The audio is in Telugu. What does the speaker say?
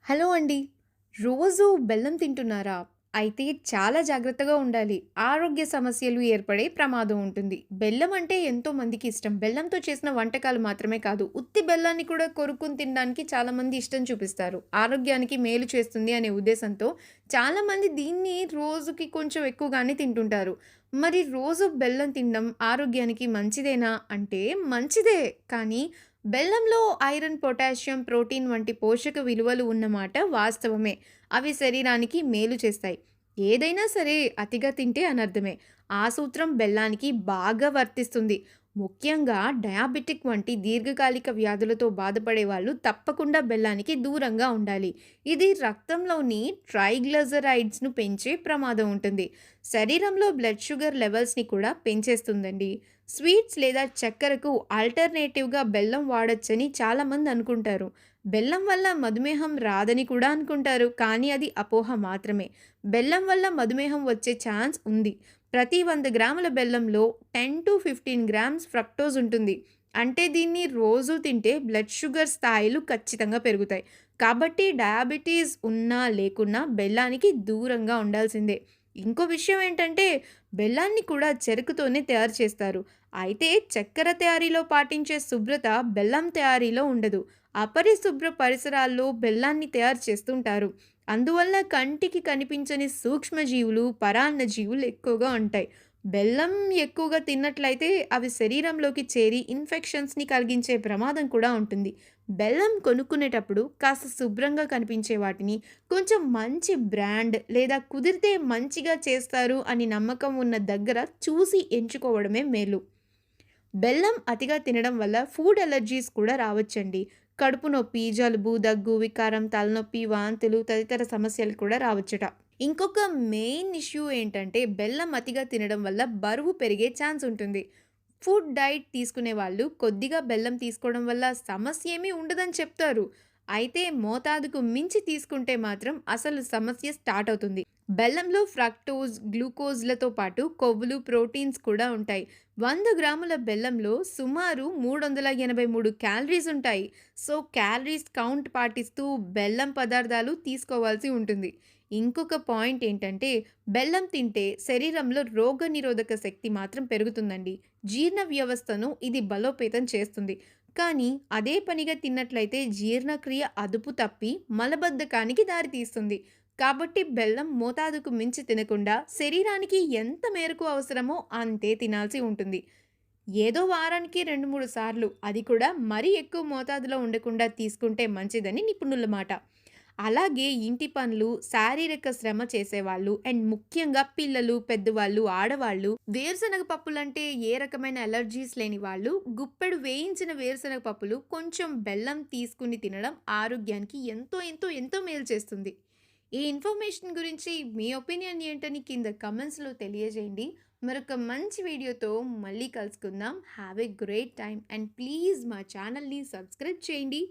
హలో అండి. రోజు బెల్లం తింటున్నారా? అయితే చాలా జాగ్రత్తగా ఉండాలి. ఆరోగ్య సమస్యలు ఏర్పడే ప్రమాదం ఉంటుంది. బెల్లం అంటే ఎంతో మందికి ఇష్టం. బెల్లంతో చేసిన వంటకాలు మాత్రమే కాదు, ఉత్తి బెల్లాన్ని కూడా కొరుక్కొని తినడానికి చాలామంది ఇష్టం చూపిస్తారు. ఆరోగ్యానికి మేలు చేస్తుంది అనే ఉద్దేశంతో చాలామంది దీన్ని రోజుకి కొంచెం ఎక్కువగానే తింటుంటారు. మరి రోజు బెల్లం తినడం ఆరోగ్యానికి మంచిదేనా అంటే మంచిదే. కానీ బెల్లంలో ఐరన్, పొటాషియం, ప్రోటీన్ వంటి పోషక విలువలు ఉన్నమాట వాస్తవమే. అవి శరీరానికి మేలు చేస్తాయి. ఏదైనా సరే అతిగా తింటే అనర్థమే. ఆ సూత్రం బెల్లానికి బాగా వర్తిస్తుంది. ముఖ్యంగా డయాబెటిక్ వంటి దీర్ఘకాలిక వ్యాధులతో బాధపడే వాళ్ళు తప్పకుండా బెల్లానికి దూరంగా ఉండాలి. ఇది రక్తంలోని ట్రైగ్లిజరైడ్స్‌ను పెంచే ప్రమాదం ఉంటుంది. శరీరంలో బ్లడ్ షుగర్ లెవెల్స్‌ని కూడా పెంచేస్తుందండి. స్వీట్స్ లేదా చక్కెరకు ఆల్టర్‌నేటివ్‌గా బెల్లం వాడొచ్చని చాలామంది అనుకుంటారు. బెల్లం వల్ల మధుమేహం రాదని కూడా అనుకుంటారు. కానీ అది అపోహ మాత్రమే. బెల్లం వల్ల మధుమేహం వచ్చే ఛాన్స్ ఉంది. ప్రతి 100 గ్రాముల బెల్లంలో 10-15 గ్రామ్స్ ఫ్రక్టోజ్ ఉంటుంది. అంటే దీన్ని రోజు తింటే బ్లడ్ షుగర్ స్థాయిలు ఖచ్చితంగా పెరుగుతాయి. కాబట్టి డయాబెటీస్ ఉన్నా లేకున్నా బెల్లానికి దూరంగా ఉండాల్సిందే. ఇంకో విషయం ఏంటంటే బెల్లాన్ని కూడా చెరుకుతోనే తయారు చేస్తారు. అయితే చక్కెర తయారీలో పాటించే శుభ్రత బెల్లం తయారీలో ఉండదు. అపరిశుభ్ర పరిసరాల్లో బెల్లాన్ని తయారు చేస్తుంటారు. అందువల్ల కంటికి కనిపించని సూక్ష్మజీవులు, పరాన్నజీవులు ఎక్కువగా ఉంటాయి. బెల్లం ఎక్కువగా తిన్నట్లయితే అవి శరీరంలోకి చేరి ఇన్ఫెక్షన్స్‌ని కలిగించే ప్రమాదం కూడా ఉంటుంది. బెల్లం కొనుక్కునేటప్పుడు కాస్త శుభ్రంగా కనిపించే వాటిని, కొంచెం మంచి బ్రాండ్ లేదా కుదిరితే మంచిగా చేస్తారు అని నమ్మకం ఉన్న దగ్గర చూసి ఎంచుకోవడమే మేలు. బెల్లం అతిగా తినడం వల్ల ఫుడ్ అలర్జీస్ కూడా రావచ్చండి. కడుపు నొప్పి, జలుబు, దగ్గు, వికారం, తలనొప్పి, వాంతులు తదితర సమస్యలు కూడా రావచ్చట. ఇంకొక మెయిన్ ఇష్యూ ఏంటంటే బెల్లం అతిగా తినడం వల్ల బరువు పెరిగే ఛాన్స్ ఉంటుంది. ఫుడ్ డైట్ తీసుకునే వాళ్ళు కొద్దిగా బెల్లం తీసుకోవడం వల్ల సమస్య ఏమీ ఉండదని చెప్తారు. అయితే మోతాదుకు మించి తీసుకుంటే మాత్రం అసలు సమస్య స్టార్ట్ అవుతుంది. బెల్లంలో ఫ్రక్టోజ్, గ్లూకోజ్‌లతో పాటు కొవ్వులు, ప్రోటీన్స్ కూడా ఉంటాయి. 100 గ్రాముల బెల్లంలో సుమారు 383 క్యాలరీస్ ఉంటాయి. సో, క్యాలరీస్ కౌంట్ పాటిస్తూ బెల్లం పదార్థాలు తీసుకోవాల్సి ఉంటుంది. ఇంకొక పాయింట్ ఏంటంటే బెల్లం తింటే శరీరంలో రోగనిరోధక శక్తి మాత్రం పెరుగుతుందండి. జీర్ణ వ్యవస్థను ఇది బలోపేతం చేస్తుంది. కానీ అదే పనిగా తిన్నట్లయితే జీర్ణక్రియ అదుపు తప్పి మలబద్ధకానికి దారితీస్తుంది. కాబట్టి బెల్లం మోతాదుకు మించి తినకుండా శరీరానికి ఎంత మేరకు అవసరమో అంతే తినాల్సి ఉంటుంది. ఏదో వారానికి 2, 3 సార్లు, అది కూడా మరీ ఎక్కువ మోతాదులో ఉండకుండా తీసుకుంటే మంచిదని నిపుణుల మాట. అలాగే ఇంటి పనులు, శారీరక శ్రమ చేసేవాళ్ళు అండ్ ముఖ్యంగా పిల్లలు, పెద్దవాళ్ళు, ఆడవాళ్ళు వేరుశనగ పప్పులంటే ఏ రకమైన అలర్జీస్ లేని వాళ్ళు గుప్పెడు వేయించిన వేరుశనగ పప్పులు కొంచెం బెల్లం తీసుకుని తినడం ఆరోగ్యానికి ఎంతో ఎంతో ఎంతో మేలు చేస్తుంది. ఈ ఇన్ఫర్మేషన్ గురించి మీ ఒపీనియన్ ఏంటని కింద కమెంట్స్‌లో తెలియజేయండి. మరొక మంచి వీడియోతో మళ్ళీ కలుసుకుందాం. Have a great time and please మా ఛానల్‌ని సబ్స్క్రైబ్ చేయండి.